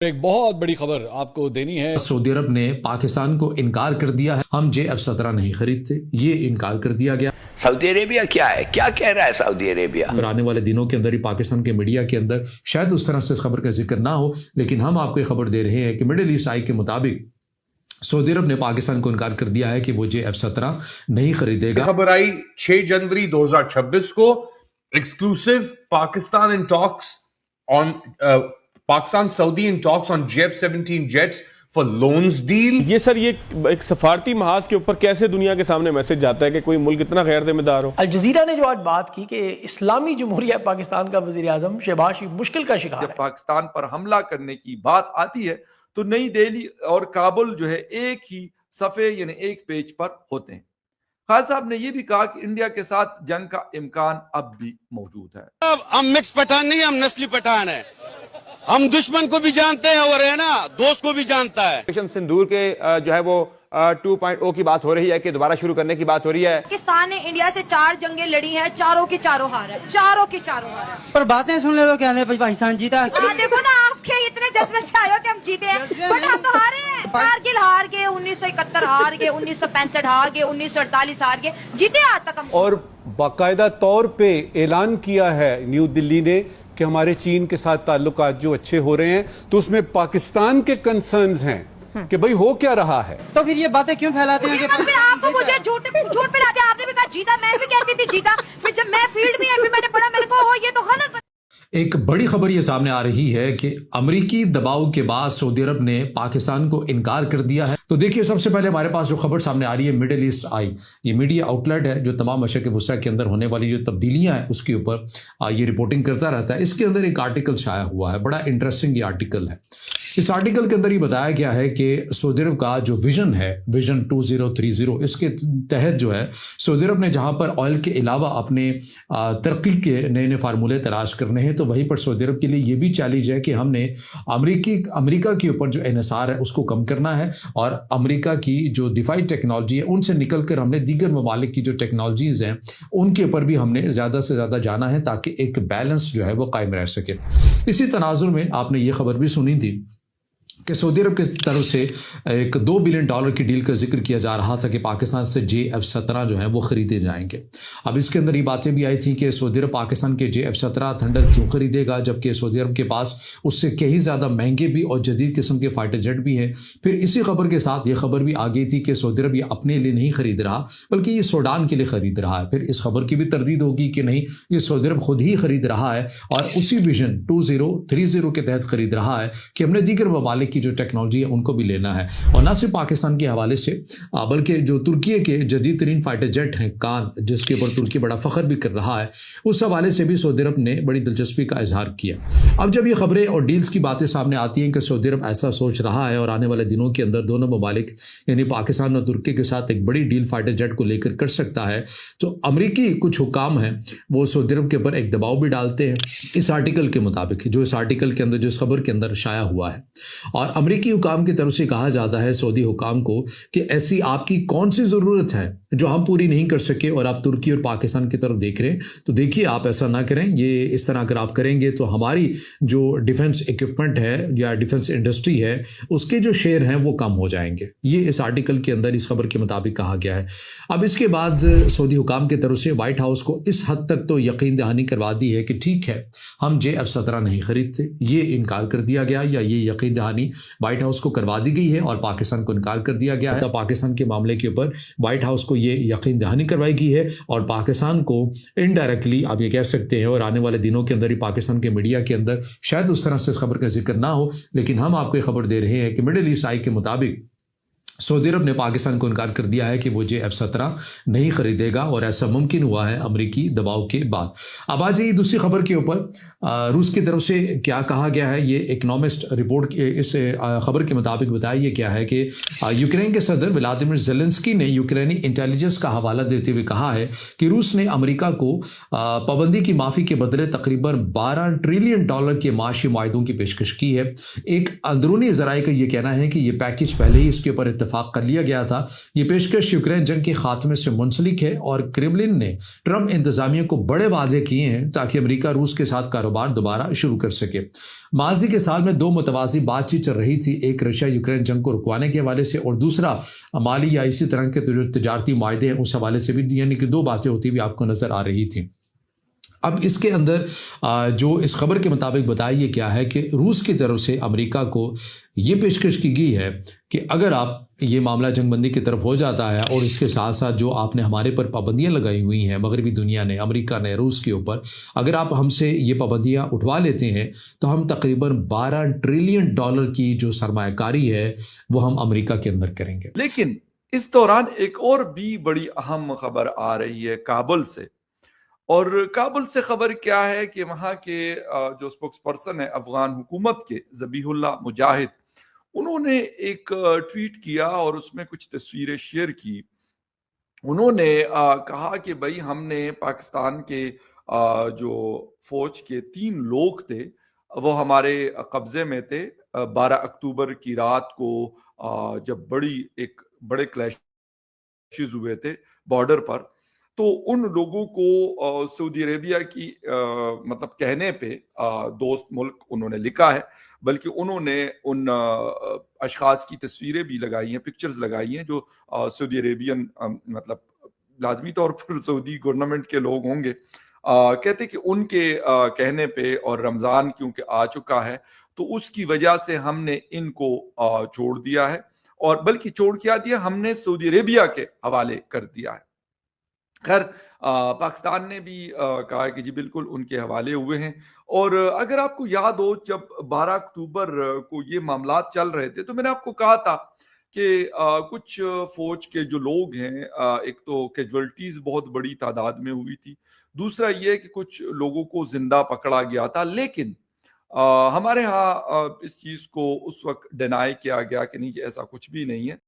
एक बहुत बड़ी खबर आपको देनी है। सऊदी अरब ने पाकिस्तान को इनकार कर दिया है, हम JF-17 नहीं खरीदते, ये इनकार कर दिया गया। सऊदी अरेबिया क्या है, क्या कह रहा है सऊदी अरेबिया? और आने वाले दिनों के अंदर ही पाकिस्तान के मीडिया के अंदर शायद उस तरह से इस खबर का जिक्र ना हो, लेकिन हम आपको खबर दे रहे हैं कि मिडिल ईस्ट आई के मुताबिक सऊदी अरब ने पाकिस्तान को इनकार कर दिया है कि वो JF-17 नहीं खरीदेगा। खबर आई 6 जनवरी 2026 को। Exclusive Pakistan in talks on Pakistan Saudi in talks on JF-17 jets for loans deal. ये सर ये एक सफारती महाज के ऊपर कैसे दुनिया के सामने मैसेज जाता है कि कोई मुल्क इतना गैर जिम्मेदार हो। अल जजीरा ने जो आज बात की कि इस्लामी जमहूरिया पाकिस्तान का वजीर आजम शहबाज शरीफ मुश्किल का शिकार है। पाकिस्तान पर हमला करने की बात आती है तो नई दिल्ली और काबुल जो है एक ही सफ़े यानी एक पेज पर होते हैं। खान साहब ने यह भी कहा कि इंडिया के साथ जंग का इम्कान अब भी मौजूद है। हम मिक्स पठान नहीं, हम नस्ली पठान है। हम दुश्मन को भी जानते हैं और है ना दोस्त को भी जानता है। ऑपरेशन सिंदूर के जो है वो 2.0 की बात हो रही है कि दोबारा शुरू करने की बात हो रही है। पाकिस्तान ने इंडिया से 4 जंगें लड़ी हैं, चारों की चारों हार है, चारों की चारों हार है। पर बातें सुन ले तो क्या पाकिस्तान जीता। देखो ना आपके इतने जज्बे से आए हो कि हम जीते हैं, बट हम तो हारे हैं। कारगिल हार गए, 1971 हार गए, 1965 हार गए, 1948 हार गए, जीते आज तक हम। और बाकायदा तौर पे ऐलान किया है न्यू दिल्ली ने कि हमारे चीन के साथ ताल्लुकात जो अच्छे हो रहे हैं तो उसमें पाकिस्तान के कंसर्न्स हैं कि भाई हो क्या रहा है। तो फिर ये बातें क्यों फैलाते हैं? आपको मुझे झूठ पे ला दिया। आपने भी कहा जीता, मैं भी कहती थी जीता, फिर जब मैं फील्ड में फिर मैंने पढ़ा, मैंने कहा ये तो गलत। एक बड़ी खबर ये सामने आ रही है कि अमेरिकी दबाव के बाद सऊदी अरब ने पाकिस्तान को इनकार कर दिया है। तो देखिए, सबसे पहले हमारे पास जो खबर सामने आ रही है मिडिल ईस्ट आई, ये मीडिया आउटलेट है जो तमाम मशरक़ वुस्ता के अंदर होने वाली जो तब्दीलियां हैं उसके ऊपर ये रिपोर्टिंग करता रहता है। इसके अंदर एक आर्टिकल छाया हुआ है, बड़ा इंटरेस्टिंग ये आर्टिकल है। इस आर्टिकल के अंदर ये बताया गया है कि सऊदी अरब का जो विजन है, विजन 2030, इसके तहत जो है सऊदी अरब ने जहां पर ऑयल के अलावा अपने तरक्की के नए नए फार्मूले तलाश करने हैं, तो वहीं पर सऊदी अरब के लिए ये भी चैलेंज है कि हमने अमेरिका के ऊपर जो इन्हिसार है उसको कम करना है और अमेरिका की जो दिफाई टेक्नोलॉजी है उनसे निकल कर हमने दीगर ममालिक की जो टेक्नोलॉजीज़ हैं उनके ऊपर भी हमने ज़्यादा से ज़्यादा जाना है ताकि एक बैलेंस जो है वो कायम रह सके। इसी तनाजुर में आपने ये खबर भी सुनी थी कि सऊदी अरब की तरफ से एक $2 बिलियन की डील का जिक्र किया जा रहा था कि पाकिस्तान से JF-17 जो है वो खरीदे जाएंगे। अब इसके अंदर ये बातें भी आई थी कि सऊदी अरब पाकिस्तान के JF-17 थंडर क्यों खरीदेगा, जबकि सऊदी अरब के पास उससे कहीं ज़्यादा महंगे भी और जदीद किस्म के फाइटर जेट भी हैं। फिर इसी खबर के साथ ये खबर भी आ गई थी कि सऊदी अरब ये अपने लिए नहीं खरीद रहा बल्कि ये सूडान के लिए खरीद रहा है। फिर इस खबर की भी तरदीद होगी कि नहीं, ये सऊदी अरब खुद ही खरीद रहा है और उसी विजन 2030 के तहत खरीद रहा है कि हमने दीगर ममालिक की जो टेक्नोलॉजी है उनको भी लेना है। और ना सिर्फ पाकिस्तान के हवाले से बल्कि जो तुर्की के जदीद तरीन फाइटर जेट हैं कान, जिसके ऊपर तुर्की बड़ा फख्र भी कर रहा है, उस हवाले से भी सऊदी अरब ने बड़ी दिलचस्पी का इजहार किया। अब जब ये खबरें और डील्स की बातें सामने आती हैं कि सऊदी अरब ऐसा सोच रहा है और आने वाले दिनों के अंदर दोनों ममालिक यानी पाकिस्तान और तुर्की के साथ एक बड़ी डील फाइटर जेट को लेकर कर सकता है, तो अमरीकी कुछ हुकाम हैं वो सऊदी अरब के ऊपर एक दबाव भी डालते हैं इस आर्टिकल के मुताबिक, जो इस आर्टिकल के अंदर जो इस खबर के अंदर शाया हुआ है। और अमरीकी हुकाम की तरफ से कहा जाता है सऊदी हुकाम को कि ऐसी आपकी कौन सी ज़रूरत है जो हम पूरी नहीं कर सके और आप तुर्की और पाकिस्तान की तरफ देख रहे हैं, तो देखिए आप ऐसा ना करें। ये इस तरह अगर आप करेंगे तो हमारी जो डिफेंस इक्विपमेंट है या डिफेंस इंडस्ट्री है उसके जो शेयर हैं वो कम हो जाएंगे। ये इस आर्टिकल के अंदर इस खबर के मुताबिक कहा गया है। अब इसके बाद सऊदी हुकाम की तरफ से व्हाइट हाउस को इस हद तक तो यकीन दहानी करवा दी है कि ठीक है हम JF-17 नहीं खरीदते, ये इनकार कर दिया गया या ये यकीन दहानी व्हाइट हाउस को करवा दी गई है और पाकिस्तान को इनकार कर दिया गया है। तो पाकिस्तान के मामले के ऊपर व्हाइट हाउस को ये यकीन दहानी करवाई गई है और पाकिस्तान को इनडायरेक्टली आप ये कह सकते हैं, और आने वाले दिनों के अंदर ही पाकिस्तान के मीडिया के अंदर शायद उस तरह से इस खबर का जिक्र ना हो, लेकिन हम आपको खबर दे रहे हैं कि मिडिल ईस्ट आई के मुताबिक सऊदी अरब ने पाकिस्तान को इनकार कर दिया है कि वो JF-17 नहीं खरीदेगा और ऐसा मुमकिन हुआ है अमेरिकी दबाव के बाद। अब आ जाइए दूसरी खबर के ऊपर। रूस की तरफ से क्या कहा गया है, ये इकोनॉमिस्ट रिपोर्ट इस खबर के मुताबिक बताया ये क्या है कि यूक्रेन के सदर व्लादिमीर ज़ेलेंस्की ने यूक्रेनी इंटेलिजेंस का हवाला देते हुए कहा है कि रूस ने अमेरिका को पाबंदी की माफ़ी के बदले तकरीबन $12 ट्रिलियन के माशी मुआहदों की पेशकश की है। एक अंदरूनी ज़राए का ये कहना है कि ये पैकेज पहले ही इसके ऊपर इतफाक कर लिया गया था। ये पेशकश यूक्रेन जंग के खात्मे से मुंसलिक है और क्रेमलिन ने ट्रंप इंतजामिया को बड़े वादे किए हैं ताकि अमेरिका रूस के साथ कारोबार दोबारा शुरू कर सके। माजी के साल में दो मुतवाज़ी बातचीत चल रही थी, एक रशिया यूक्रेन जंग को रुकवाने के हवाले से और दूसरा माली या इसी तरह के जो तजारती माहदे हैं उस हवाले से भी, यानी कि दो बातें होती हुई आपको नजर आ रही थी। अब इसके अंदर जो इस खबर के मुताबिक बताया ये क्या है कि रूस की तरफ से अमेरिका को ये पेशकश की गई है कि अगर आप ये मामला जंगबंदी की तरफ हो जाता है और इसके साथ साथ जो आपने हमारे पर पाबंदियां लगाई हुई हैं मगरबी दुनिया ने, अमेरिका ने, रूस के ऊपर, अगर आप हमसे ये पाबंदियां उठवा लेते हैं तो हम तकरीबन $12 ट्रिलियन की जो सरमायाकारी है वो हम अमेरिका के अंदर करेंगे। लेकिन इस दौरान एक और भी बड़ी अहम खबर आ रही है काबुल से। और काबुल से खबर क्या है कि वहाँ के जो स्पोक्स पर्सन है अफगान हुकूमत के, ज़बीहुल्लाह मुजाहिद, उन्होंने एक ट्वीट किया और उसमें कुछ तस्वीरें शेयर की। उन्होंने कहा कि भाई हमने पाकिस्तान के जो फौज के 3 लोग थे वो हमारे कब्जे में थे। 12 अक्टूबर की रात को जब बड़े क्लैशेस हुए थे बॉर्डर पर, तो उन लोगों को सऊदी अरेबिया की मतलब कहने पे दोस्त मुल्क उन्होंने लिखा है, बल्कि उन्होंने उन अशखास की तस्वीरें भी लगाई हैं, पिक्चर्स लगाई हैं जो सऊदी अरेबियन मतलब लाजमी तौर पर सऊदी गवर्नमेंट के लोग होंगे। कहते कि उनके कहने पे और रमज़ान क्योंकि आ चुका है तो उसकी वजह से हमने इनको छोड़ दिया है, और बल्कि छोड़ क्या दिया, हमने सऊदी अरेबिया के हवाले कर दिया है। खैर पाकिस्तान ने भी कहा कि जी बिल्कुल उनके हवाले हुए हैं। और अगर आपको याद हो जब 12 अक्टूबर को ये मामला चल रहे थे तो मैंने आपको कहा था कि कुछ फौज के जो लोग हैं, एक तो कैजुअल्टीज बहुत बड़ी तादाद में हुई थी, दूसरा ये कि कुछ लोगों को जिंदा पकड़ा गया था। लेकिन हमारे यहाँ इस चीज को उस वक्त डिनाई किया गया कि नहीं, ऐसा कुछ भी नहीं है।